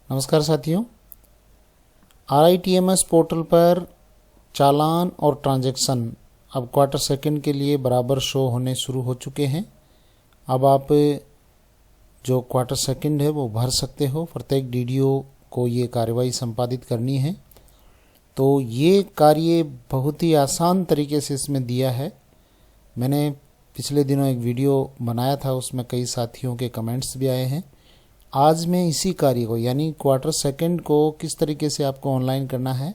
नमस्कार साथियों, RITMS portal पर चालान और ट्रांजैक्शन अब क्वार्टर सेकंड के लिए बराबर शो होने शुरू हो चुके हैं। अब आप जो क्वार्टर सेकंड है वो भर सकते हो। प्रत्येक DDO को ये कार्रवाई संपादित करनी है। तो ये कार्य बहुत ही आसान तरीके से इसमें दिया है। मैंने पिछले दिनों एक वीडियो बनाया था, उसमें कई साथियों के कमेंट्स भी आए हैं। आज मैं इसी कार्य को यानी क्वार्टर सेकंड को किस तरीके से आपको ऑनलाइन करना है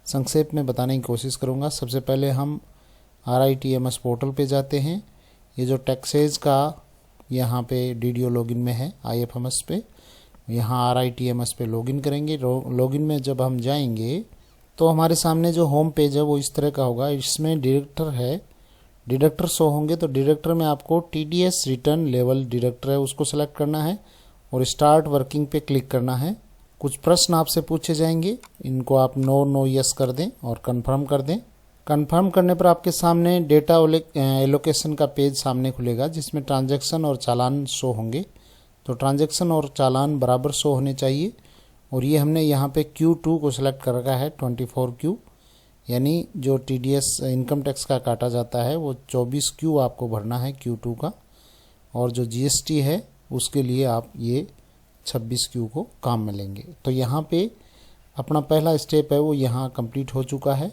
संक्षेप में बताने की कोशिश करूंगा। सबसे पहले हम RITMS पोर्टल पे जाते हैं। ये जो टैक्सेज का यहाँ पे DDO लॉगिन में है IFMS पे, यहाँ RITMS पे लॉगिन करेंगे। लॉगिन में जब हम जाएंगे तो हमारे सामने जो होम पेज है वो इस तरह का होगा। इसमें डिडक्टर है, डिडक्टर शो होंगे। तो डिडक्टर में आपको TDS रिटर्न लेवल डिडक्टर है उसको सेलेक्ट करना है और स्टार्ट वर्किंग पे क्लिक करना है। कुछ प्रश्न आपसे पूछे जाएंगे, इनको आप नो यस कर दें और कंफर्म कर दें। कंफर्म करने पर आपके सामने डेटा एलोकेशन का पेज सामने खुलेगा जिसमें ट्रांजैक्शन और चालान शो होंगे। तो ट्रांजैक्शन और चालान बराबर शो होने चाहिए और ये हमने यहाँ पे Q2 को सिलेक्ट कर रखा है। 24Q यानी जो TDS इनकम टैक्स का काटा जाता है वो 24Q आपको भरना है Q2 का, और जो GST है उसके लिए आप ये 26Q को काम में लेंगे। तो यहाँ पे अपना पहला स्टेप है वो यहाँ कंप्लीट हो चुका है।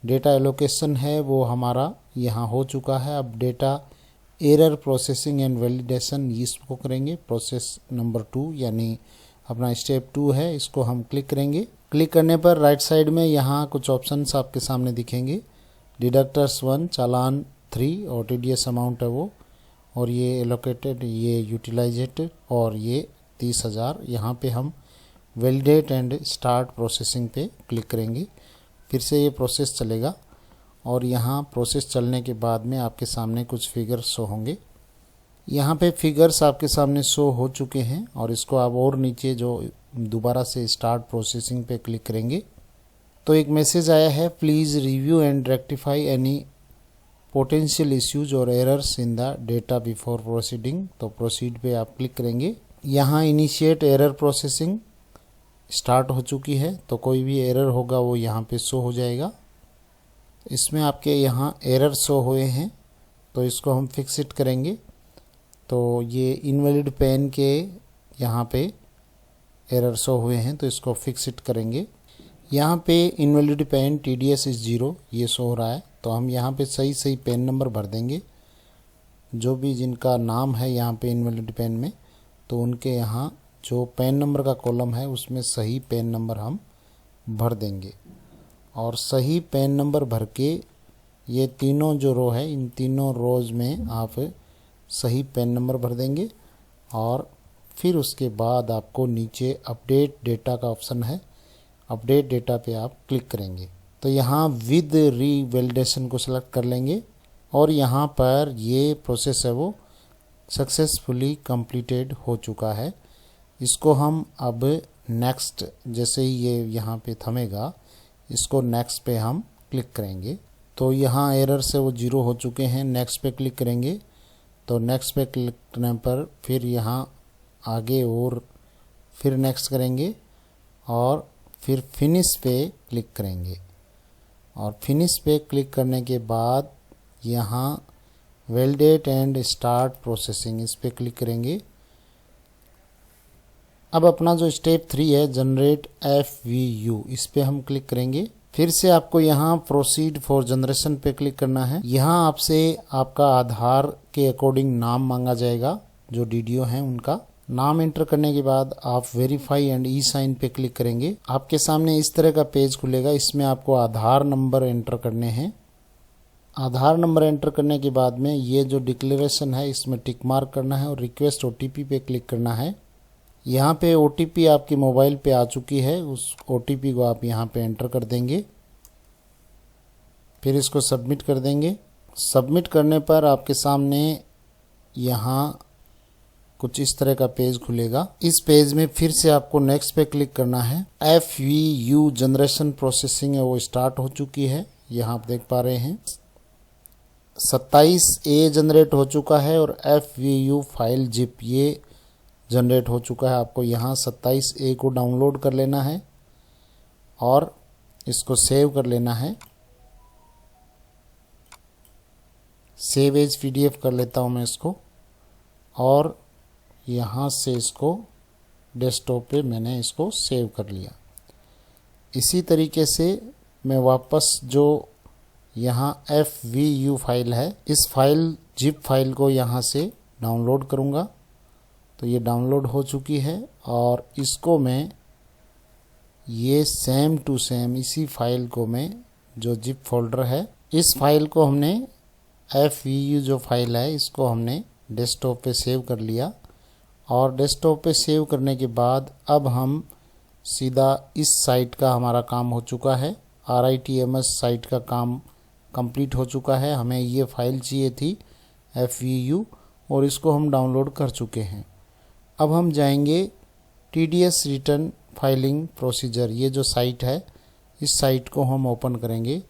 डेटा एलोकेशन है वो हमारा यहाँ हो चुका है। अब data error processing and validation इसको करेंगे। प्रोसेस नंबर 2 यानी अपना स्टेप 2 है, इसको हम क्लिक करेंगे। क्लिक करने पर राइट साइड में यहाँ कुछ ऑप्शंस आपके सामने दिखेंगे। डिडक्टर्स 1, चालान 3 और TDS अमाउंट है वो, और ये एलोकेटेड, ये यूटिलाइजेड और ये 30,000। यहाँ पे हम वैलिडेट एंड स्टार्ट प्रोसेसिंग पे क्लिक करेंगे। फिर से ये प्रोसेस चलेगा और यहाँ प्रोसेस चलने के बाद में आपके सामने कुछ फिगर्स शो होंगे। यहाँ पे फिगर्स आपके सामने शो हो चुके हैं और इसको आप और नीचे जो दोबारा से स्टार्ट प्रोसेसिंग पे क्लिक करेंगे तो एक मैसेज आया है, please review and rectify any potential issues और errors in the data before proceeding. तो प्रोसीड पे आप क्लिक करेंगे। यहाँ इनिशिएट एरर प्रोसेसिंग स्टार्ट हो चुकी है, तो कोई भी एरर होगा वो यहाँ पे शो हो जाएगा। इसमें आपके यहाँ एरर शो हुए हैं तो इसको हम फिक्स इट करेंगे। तो ये इनवैलिड पेन के यहाँ पे एरर शो हुए हैं तो इसको फिक्स इट करेंगे। यहाँ पे इनवैलिड पेन TDS इज 0 ये शो हो रहा है, तो हम यहाँ पे सही पेन नंबर भर देंगे। जो भी जिनका नाम है यहाँ पे इनवैलिड पेन में, तो उनके यहाँ जो पेन नंबर का कॉलम है उसमें सही पेन नंबर हम भर देंगे। और सही पेन नंबर भर के ये तीनों जो रो है, इन तीनों रोज में आप सही पेन नंबर भर देंगे। और फिर उसके बाद आपको नीचे अपडेट डेटा का ऑप्शन है, अपडेट डेटा पे आप क्लिक करेंगे। तो यहाँ विद रीवैलिडेशन को सिलेक्ट कर लेंगे और यहाँ पर ये प्रोसेस है वो सक्सेसफुली कंप्लीटेड हो चुका है। इसको हम अब नेक्स्ट, जैसे ही ये यहाँ पे थमेगा इसको नेक्स्ट पे हम क्लिक करेंगे। तो यहाँ एरर से वो 0 हो चुके हैं। नेक्स्ट पे क्लिक करेंगे तो नेक्स्ट पे क्लिक करने पर फिर यहाँ आगे और फिर नेक्स्ट करेंगे और फिर फिनिश पे क्लिक करेंगे। और फिनिश पे क्लिक करने के बाद यहाँ वैलिडेट एंड स्टार्ट प्रोसेसिंग इस पे क्लिक करेंगे। अब अपना जो स्टेप 3 है जनरेट FVU, इस पे हम क्लिक करेंगे। फिर से आपको यहाँ प्रोसीड फॉर जनरेशन पे क्लिक करना है। यहाँ आपसे आपका आधार के अकॉर्डिंग नाम मांगा जाएगा, जो DDO हैं उनका नाम एंटर करने के बाद आप वेरीफाई एंड ई साइन पे क्लिक करेंगे। आपके सामने इस तरह का पेज खुलेगा। इसमें आपको आधार नंबर एंटर करने हैं। आधार नंबर एंटर करने के बाद में ये जो डिक्लेरेशन है इसमें टिक मार्क करना है और रिक्वेस्ट OTP पे क्लिक करना है। यहाँ पे OTP आपके मोबाइल पे आ चुकी है, उस OTP को आप यहाँ पे एंटर कर देंगे। फिर इसको सबमिट कर देंगे। सबमिट करने पर आपके सामने यहाँ कुछ इस तरह का पेज खुलेगा। इस पेज में फिर से आपको नेक्स्ट पे क्लिक करना है। FVU जनरेशन प्रोसेसिंग है वो स्टार्ट हो चुकी है, यहाँ आप देख पा रहे हैं। 27A जनरेट हो चुका है और FVU फाइल जिप ये जनरेट हो चुका है। आपको यहाँ 27A को डाउनलोड कर लेना है और इसको सेव कर लेना है। सेव एज PDF कर लेता हूँ मैं इसको, और यहाँ से इसको डेस्कटॉप पे मैंने इसको सेव कर लिया। इसी तरीके से मैं वापस जो यहाँ FVU फाइल है, इस फाइल जिप फाइल को यहाँ से डाउनलोड करूँगा। तो ये डाउनलोड हो चुकी है और इसको मैं ये सेम टू सेम इसी फाइल को मैं जो जिप फोल्डर है, इस फाइल को हमने FVU जो फाइल है इसको हमने डेस्कटॉप पे सेव कर लिया। और डेस्कटॉप पे सेव करने के बाद अब हम सीधा इस साइट का हमारा काम हो चुका है। RITMS साइट का काम कंप्लीट हो चुका है। हमें ये फाइल चाहिए थी FVU और इसको हम डाउनलोड कर चुके हैं। अब हम जाएंगे TDS रिटर्न फाइलिंग प्रोसीजर, ये जो साइट है इस साइट को हम ओपन करेंगे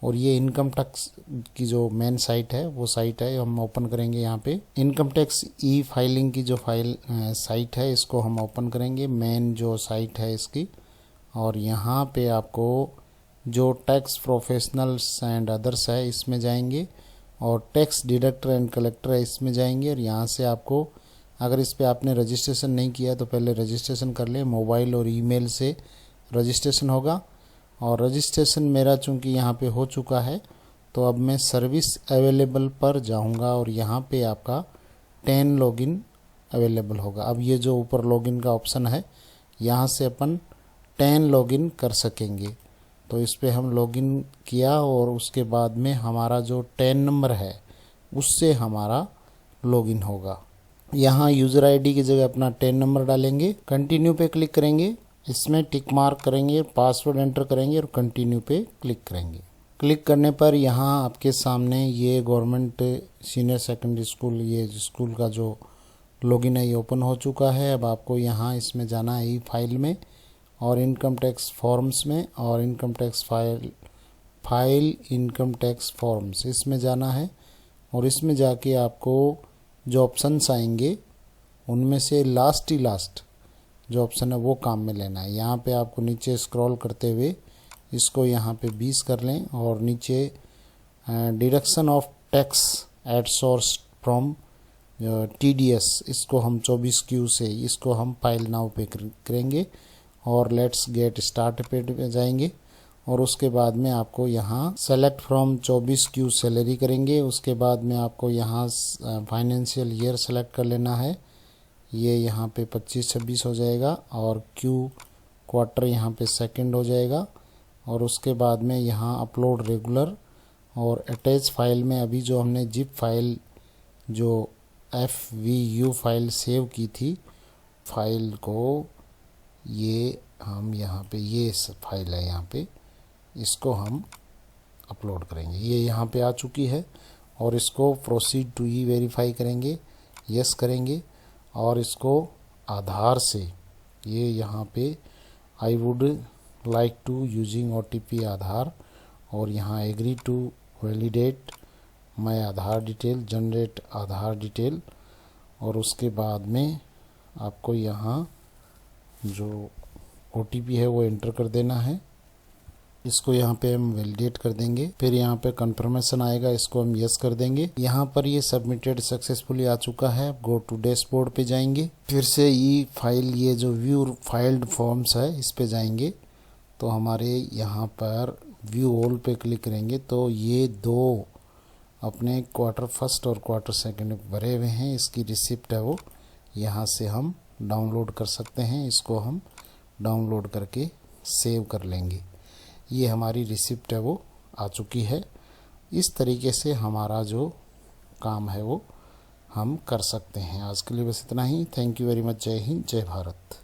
और ये इनकम टैक्स की जो मेन साइट है वो साइट है, हम ओपन करेंगे। यहाँ पे इनकम टैक्स ई फाइलिंग की जो साइट है इसको हम ओपन करेंगे, मेन जो साइट है इसकी। और यहाँ पे आपको जो टैक्स प्रोफेशनल्स एंड अदर्स है इसमें जाएंगे और टैक्स डिडक्टर एंड कलेक्टर है इसमें जाएंगे। और यहाँ से आपको, अगर इस पे आपने रजिस्ट्रेशन नहीं किया तो पहले रजिस्ट्रेशन कर ले। मोबाइल और ईमेल से रजिस्ट्रेशन होगा और रजिस्ट्रेशन मेरा चूँकि यहाँ पे हो चुका है तो अब मैं सर्विस अवेलेबल पर जाऊँगा और यहाँ पे आपका 10 लॉगिन अवेलेबल होगा। अब ये जो ऊपर लॉगिन का ऑप्शन है यहाँ से अपन 10 लॉगिन कर सकेंगे। तो इस पे हम लॉगिन किया और उसके बाद में हमारा जो 10 नंबर है उससे हमारा लॉगिन होगा। यहाँ यूज़र आईडी की जगह अपना 10 नंबर डालेंगे, कंटिन्यू पे क्लिक करेंगे, इसमें टिक मार्क करेंगे, पासवर्ड एंटर करेंगे और कंटिन्यू पे क्लिक करेंगे। क्लिक करने पर यहाँ आपके सामने ये गवर्नमेंट सीनियर सेकेंडरी स्कूल, ये स्कूल का जो लॉगिन है ये ओपन हो चुका है। अब आपको यहाँ इसमें जाना है ई फाइल में और इनकम टैक्स फॉर्म्स में, और income tax file income tax forms इसमें जाना है। और इसमें जाके आपको जो ऑप्शंस आएंगे उनमें से लास्ट जो ऑप्शन है वो काम में लेना है। यहाँ पे आपको नीचे स्क्रॉल करते हुए इसको यहाँ पे 20 कर लें और नीचे deduction of tax at source from TDS इसको हम 24Q से इसको हम फाइल नाउ पे करेंगे और लेट्स गेट स्टार्ट पे जाएंगे। और उसके बाद में आपको यहाँ सेलेक्ट फ्रॉम 24Q सैलरी करेंगे। उसके बाद में आपको यहाँ फाइनेंशियल ईयर सेलेक्ट कर लेना है, ये यहाँ पे 25-26 हो जाएगा और Q क्वार्टर यहाँ पे सेकंड हो जाएगा। और उसके बाद में यहाँ अपलोड रेगुलर और अटैच फाइल में अभी जो हमने जिप फाइल जो FVU फाइल सेव की थी फाइल को, ये हम यहाँ पे ये फाइल है यहाँ पे, इसको हम अपलोड करेंगे। ये यहाँ पे आ चुकी है और इसको प्रोसीड टू ई वेरीफाई करेंगे, यस करेंगे और इसको आधार से ये यहाँ पे I would like to using OTP Aadhaar और यहाँ agree to validate my Aadhaar detail, generate Aadhaar detail. और उसके बाद में आपको यहाँ जो OTP है वो एंटर कर देना है, इसको यहाँ पे हम वैलिडेट कर देंगे। फिर यहाँ पे कंफर्मेशन आएगा, इसको हम यस कर देंगे। यहाँ पर ये सबमिटेड सक्सेसफुली आ चुका है। गो टू डैशबोर्ड पे जाएंगे, फिर से ई फाइल ये जो व्यू फाइल्ड फॉर्म्स है इस पे जाएंगे तो हमारे यहाँ पर व्यू ऑल पे क्लिक करेंगे तो ये दो अपने क्वार्टर फर्स्ट और क्वार्टर सेकंड भरे हुए हैं, इसकी रिसिप्ट है वो यहाँ से हम डाउनलोड कर सकते हैं। इसको हम डाउनलोड करके सेव कर लेंगे। ये हमारी रिसिप्ट है वो आ चुकी है। इस तरीके से हमारा जो काम है वो हम कर सकते हैं। आज के लिए बस इतना ही। Thank you very much. जय हिंद, जय भारत।